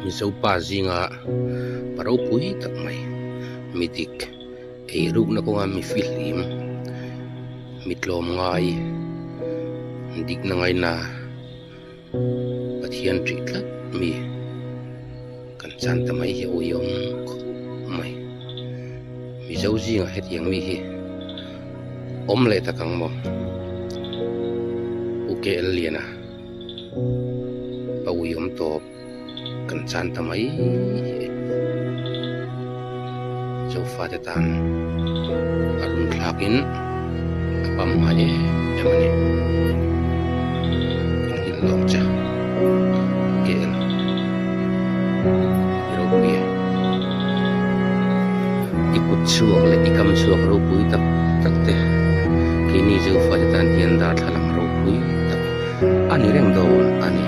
mi zo pa zinga paro pui tak mai midik ei ruk na ko nga mi filim mitlom ngai dik na ngai na pathian tri tlat mi kan chan ta mai hi oyong mai mi zo zinga het yang mi hi om le ta kang mo uke liana pa uyom to kan chan ta mai zo fa te tan arun thlakin apam ma e emani kan hil lom cha ke ro pi ikut chuak le ikam chuak ro pui tak tak te kini zo fa te tan hian dar thalam ro pui tak ani reng do ani